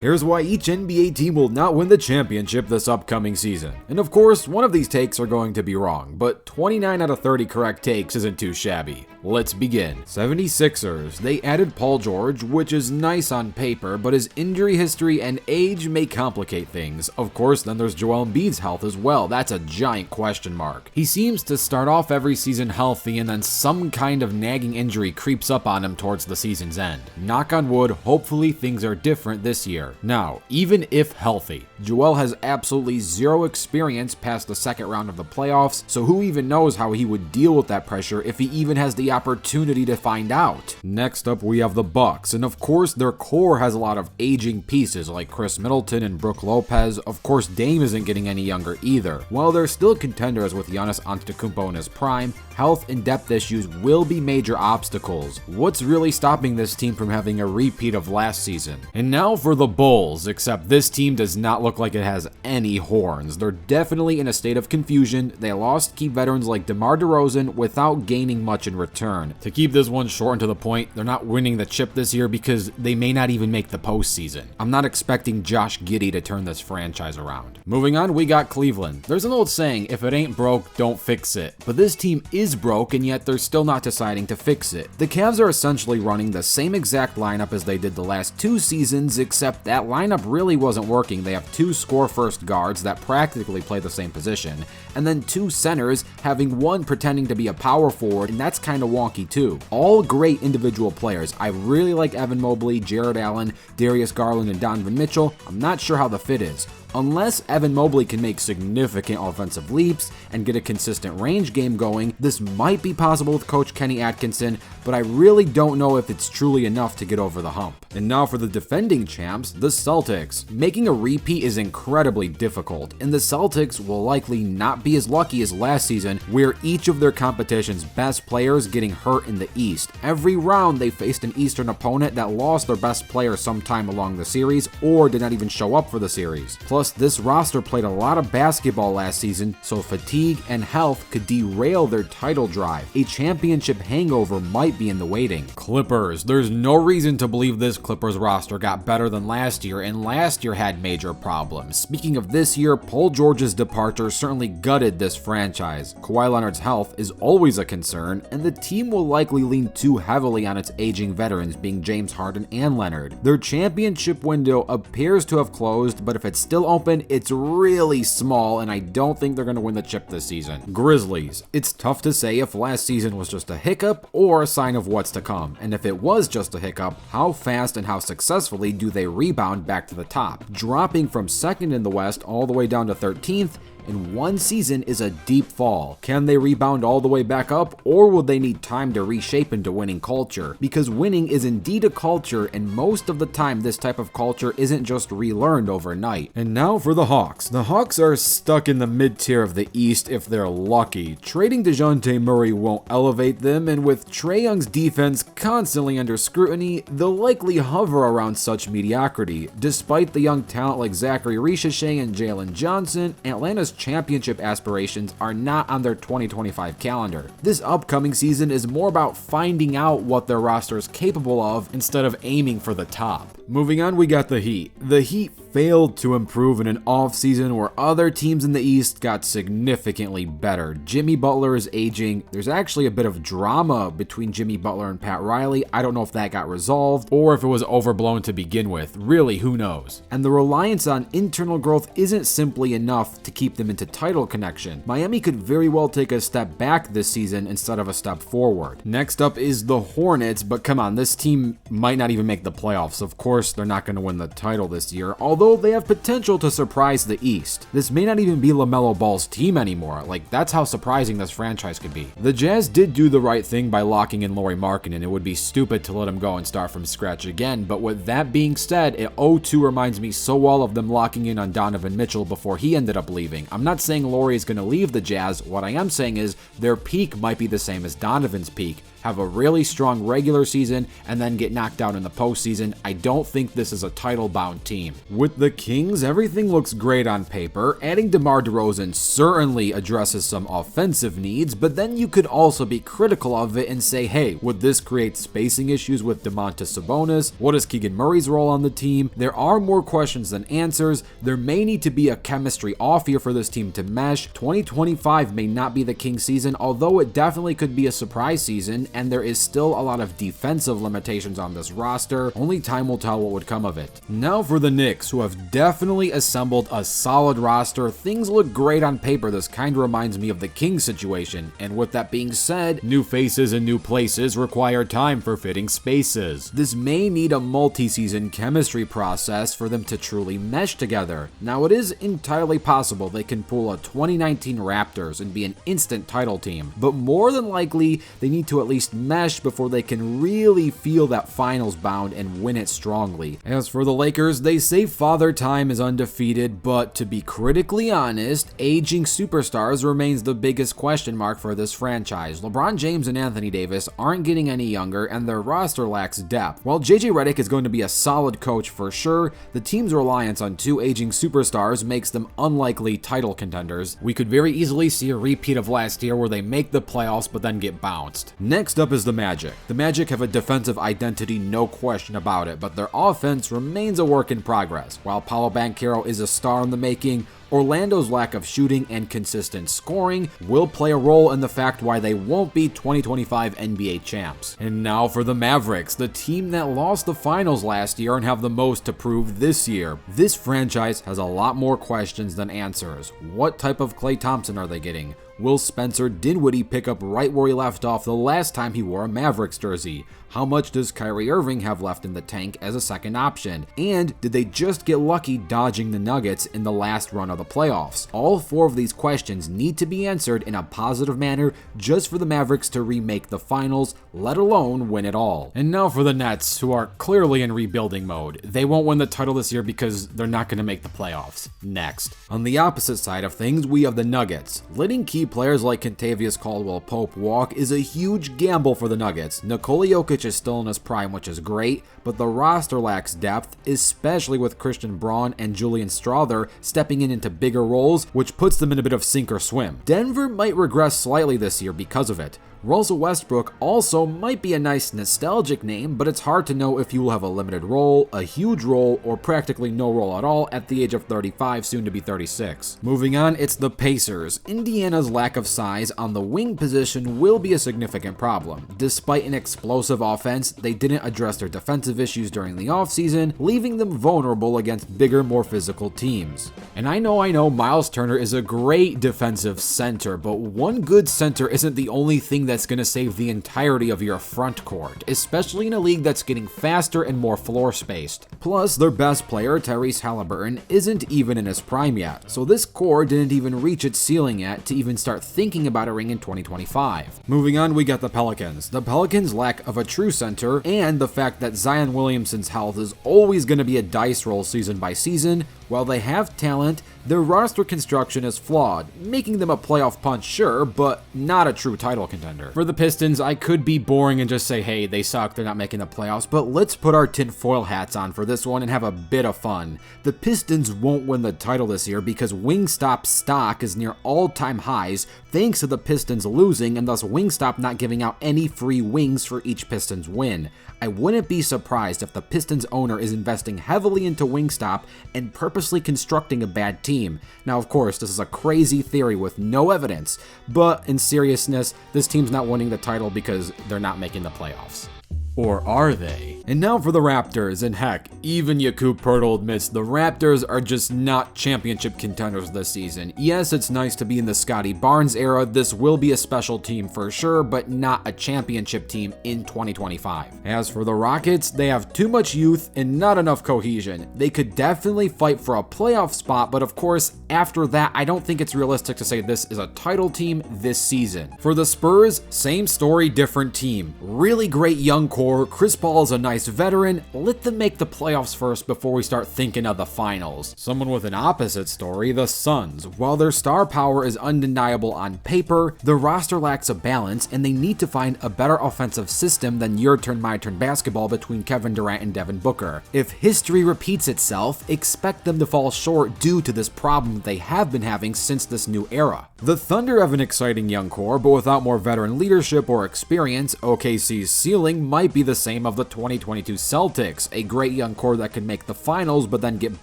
Here's why each NBA team will not win the championship this upcoming season. And of course, one of these takes are going to be wrong, but 29 out of 30 correct takes isn't too shabby. Let's begin. 76ers, they added Paul George, which is nice on paper, but his injury history and age may complicate things. Of course, then there's Joel Embiid's health as well. That's a giant question mark. He seems to start off every season healthy and then some kind of nagging injury creeps up on him towards the season's end. Knock on wood, hopefully things are different this year. Now, even if healthy, Joel has absolutely zero experience past the second round of the playoffs, so who even knows how he would deal with that pressure if he even has the opportunity to find out. Next up, we have the Bucks, and of course their core has a lot of aging pieces like Chris Middleton and Brook Lopez. Of course, Dame isn't getting any younger either. While they're still contenders with Giannis Antetokounmpo in his prime, health and depth issues will be major obstacles. What's really stopping this team from having a repeat of last season? And now for the Bulls, except this team does not look like it has any horns. They're definitely in a state of confusion. They lost key veterans like DeMar DeRozan without gaining much in return. To keep this one short and to the point, they're not winning the chip this year because they may not even make the postseason. I'm not expecting Josh Giddey to turn this franchise around. Moving on, we got Cleveland. There's an old saying, if it ain't broke, don't fix it. But this team is broke, and yet they're still not deciding to fix it. The Cavs are essentially running the same exact lineup as they did the last two seasons, except that lineup really wasn't working. They have two score-first guards that practically play the same position, and then two centers, having one pretending to be a power forward, and that's kind of wonky too. All great individual players. I really like Evan Mobley, Jared Allen, Darius Garland, and Donovan Mitchell. I'm not sure how the fit is. Unless Evan Mobley can make significant offensive leaps and get a consistent range game going, this might be possible with Coach Kenny Atkinson, but I really don't know if it's truly enough to get over the hump. And now for the defending champs, the Celtics. Making a repeat is incredibly difficult, and the Celtics will likely not be as lucky as last season, where each of their competition's best players getting hurt in the East. Every round they faced an Eastern opponent that lost their best player sometime along the series or did not even show up for the series. Plus, this roster played a lot of basketball last season, so fatigue and health could derail their title drive. A championship hangover might be in the waiting. Clippers. There's no reason to believe this Clippers roster got better than last year, and last year had major problems. Speaking of this year, Paul George's departure certainly gutted this franchise. Kawhi Leonard's health is always a concern, and the team will likely lean too heavily on its aging veterans being James Harden and Leonard. Their championship window appears to have closed, but if it's still open, it's really small, and I don't think they're going to win the chip this season. Grizzlies. It's tough to say if last season was just a hiccup or a sign of what's to come, and if it was just a hiccup, how fast and how successfully do they rebound back to the top? Dropping from second in the West all the way down to 13th in one season is a deep fall. Can they rebound all the way back up, or will they need time to reshape into winning culture? Because winning is indeed a culture, and most of the time this type of culture isn't just relearned overnight. And now for the Hawks. The Hawks are stuck in the mid-tier of the East if they're lucky. Trading DeJounte Murray won't elevate them, and with Trae Young's defense constantly under scrutiny, they'll likely hover around such mediocrity. Despite the young talent like Zachary Ricochet and Jalen Johnson, Atlanta's championship aspirations are not on their 2025 calendar. This upcoming season is more about finding out what their roster is capable of instead of aiming for the top. Moving on, we got the Heat. The Heat failed to improve in an offseason where other teams in the East got significantly better. Jimmy Butler is aging. There's actually a bit of drama between Jimmy Butler and Pat Riley. I don't know if that got resolved or if it was overblown to begin with. Really, who knows? And the reliance on internal growth isn't simply enough to keep them into title connection. Miami could very well take a step back this season instead of a step forward. Next up is the Hornets, but come on, this team might not even make the playoffs. Of course, they're not going to win the title this year, although they have potential to surprise the East. This may not even be LaMelo Ball's team anymore. Like, that's how surprising this franchise could be. The Jazz did do the right thing by locking in Lauri Markkanen. It would be stupid to let him go and start from scratch again, but with that being said, it 0-2 reminds me so well of them locking in on Donovan Mitchell before he ended up leaving. I'm not saying Lauri is going to leave the Jazz. What I am saying is their peak might be the same as Donovan's peak. Have a really strong regular season and then get knocked out in the postseason. I don't think this is a title-bound team. With the Kings, everything looks great on paper. Adding DeMar DeRozan certainly addresses some offensive needs, but then you could also be critical of it and say, hey, would this create spacing issues with Domantas Sabonis? What is Keegan Murray's role on the team? There are more questions than answers. There may need to be a chemistry off here for this team to mesh. 2025 may not be the Kings season, although it definitely could be a surprise season, and there is still a lot of defensive limitations on this roster. Only time will tell what would come of it. Now for the Knicks, who have definitely assembled a solid roster. Things look great on paper. This kind of reminds me of the Kings situation. And with that being said, new faces and new places require time for fitting spaces. This may need a multi-season chemistry process for them to truly mesh together. Now it is entirely possible they can pull a 2019 Raptors and be an instant title team, but more than likely they need to at least mesh before they can really feel that finals bound and win it strongly. As for the Lakers, they say Father Time is undefeated, but to be critically honest, aging superstars remains the biggest question mark for this franchise. LeBron James and Anthony Davis aren't getting any younger, and their roster lacks depth. While JJ Redick is going to be a solid coach for sure, the team's reliance on two aging superstars makes them unlikely title contenders. We could very easily see a repeat of last year where they make the playoffs but then get bounced. Next up is the Magic. The Magic have a defensive identity, no question about it, but their offense remains a work in progress. While Paolo Banchero is a star in the making, Orlando's lack of shooting and consistent scoring will play a role in the fact why they won't be 2025 NBA champs. And now for the Mavericks, the team that lost the finals last year and have the most to prove this year. This franchise has a lot more questions than answers. What type of Klay Thompson are they getting? Will Spencer Dinwiddie pick up right where he left off the last time he wore a Mavericks jersey? How much does Kyrie Irving have left in the tank as a second option? And did they just get lucky dodging the Nuggets in the last run of the playoffs? All four of these questions need to be answered in a positive manner just for the Mavericks to remake the finals, let alone win it all. And now for the Nets, who are clearly in rebuilding mode. They won't win the title this year because they're not going to make the playoffs. Next. On the opposite side of things, we have the Nuggets. Letting key players like Kentavious Caldwell-Pope walk is a huge gamble for the Nuggets. Nikola Jokic is still in his prime, which is great, but the roster lacks depth, especially with Christian Braun and Julian Strawther stepping into bigger roles, which puts them in a bit of sink or swim. Denver might regress slightly this year because of it. Russell Westbrook also might be a nice nostalgic name, but it's hard to know if he will have a limited role, a huge role, or practically no role at all at the age of 35, soon to be 36. Moving on, it's the Pacers. Indiana's lack of size on the wing position will be a significant problem. Despite an explosive offense, they didn't address their defensive issues during the offseason, leaving them vulnerable against bigger, more physical teams. And I know Miles Turner is a great defensive center, but one good center isn't the only thing that's going to save the entirety of your front court, especially in a league that's getting faster and more floor-spaced. Plus, their best player, Tyrese Halliburton, isn't even in his prime yet, so this core didn't even reach its ceiling yet to even start thinking about a ring in 2025. Moving on, we got the Pelicans. The Pelicans' lack of a true center, and the fact that Zion Williamson's health is always going to be a dice roll season by season. While they have talent, their roster construction is flawed, making them a playoff punch, sure, but not a true title contender. For the Pistons, I could be boring and just say, hey, they suck, they're not making the playoffs, but let's put our tinfoil hats on for this one and have a bit of fun. The Pistons won't win the title this year because Wingstop stock is near all-time highs thanks to the Pistons losing and thus Wingstop not giving out any free wings for each Pistons win. I wouldn't be surprised if the Pistons owner is investing heavily into Wingstop and purposely constructing a bad team. Now, of course, this is a crazy theory with no evidence, but in seriousness, this team's not winning the title because they're not making the playoffs. Or are they? And now for the Raptors, and heck, even Jakub Poeltl admits the Raptors are just not championship contenders this season. Yes, it's nice to be in the Scotty Barnes era, this will be a special team for sure, but not a championship team in 2025. As for the Rockets, they have too much youth and not enough cohesion. They could definitely fight for a playoff spot, but of course, after that, I don't think it's realistic to say this is a title team this season. For the Spurs, same story, different team. Really great young core. Chris Paul is a nice nice veteran, let them make the playoffs first before we start thinking of the finals. Someone with an opposite story, the Suns. While their star power is undeniable on paper, the roster lacks a balance and they need to find a better offensive system than your turn my turn basketball between Kevin Durant and Devin Booker. If history repeats itself, expect them to fall short due to this problem they have been having since this new era. The Thunder have an exciting young core, but without more veteran leadership or experience, OKC's ceiling might be the same of the 2022 Celtics, a great young core that can make the finals but then get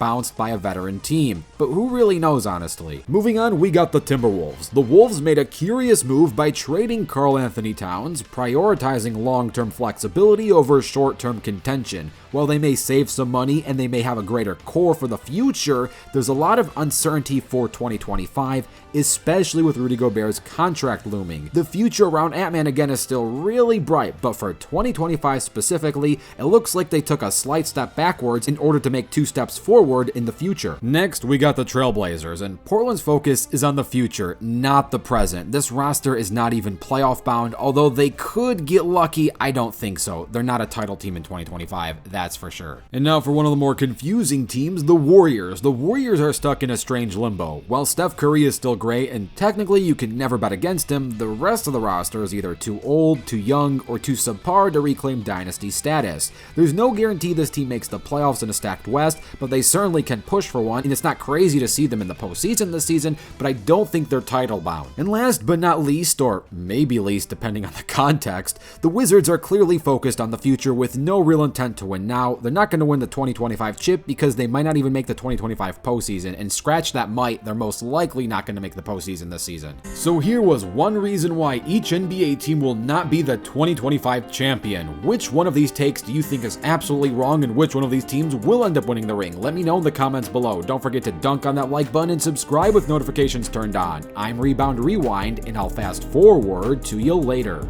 bounced by a veteran team. But who really knows, honestly? Moving on, we got the Timberwolves. The Wolves made a curious move by trading Karl Anthony Towns, prioritizing long-term flexibility over short-term contention. While they may save some money and they may have a greater core for the future, there's a lot of uncertainty for 2025, especially with Rudy Gobert's contract looming. The future around Ant-Man again is still really bright, but for 2025 specifically, it looks like they took a slight step backwards in order to make 2 steps forward in the future. Next, we got the Trailblazers, and Portland's focus is on the future, not the present. This roster is not even playoff bound, although they could get lucky. I don't think so. They're not a title team in 2025, that's for sure. And now for one of the more confusing teams, the Warriors. The Warriors are stuck in a strange limbo. While Steph Curry is still great, and technically you can never bet against him, the rest of the roster is either too old, too young, or too subpar to reclaim dynasty status. There's no guarantee this team makes the playoffs in a stacked West, but they certainly can push for one, and it's not crazy to see them in the postseason this season, but I don't think they're title bound. And last but not least, or maybe least depending on the context, the Wizards are clearly focused on the future with no real intent to win now. They're not going to win the 2025 chip because they might not even make the 2025 postseason, and scratch that might, they're most likely not going to make the postseason this season. So here was one reason why each NBA team will not be the 2025 champion. Which one of these takes do you think is absolutely wrong, and which one of these teams will end up winning the ring? Let me know in the comments below. Don't forget to dunk on that like button and subscribe with notifications turned on. I'm Rebound Rewind, and I'll fast forward to you later.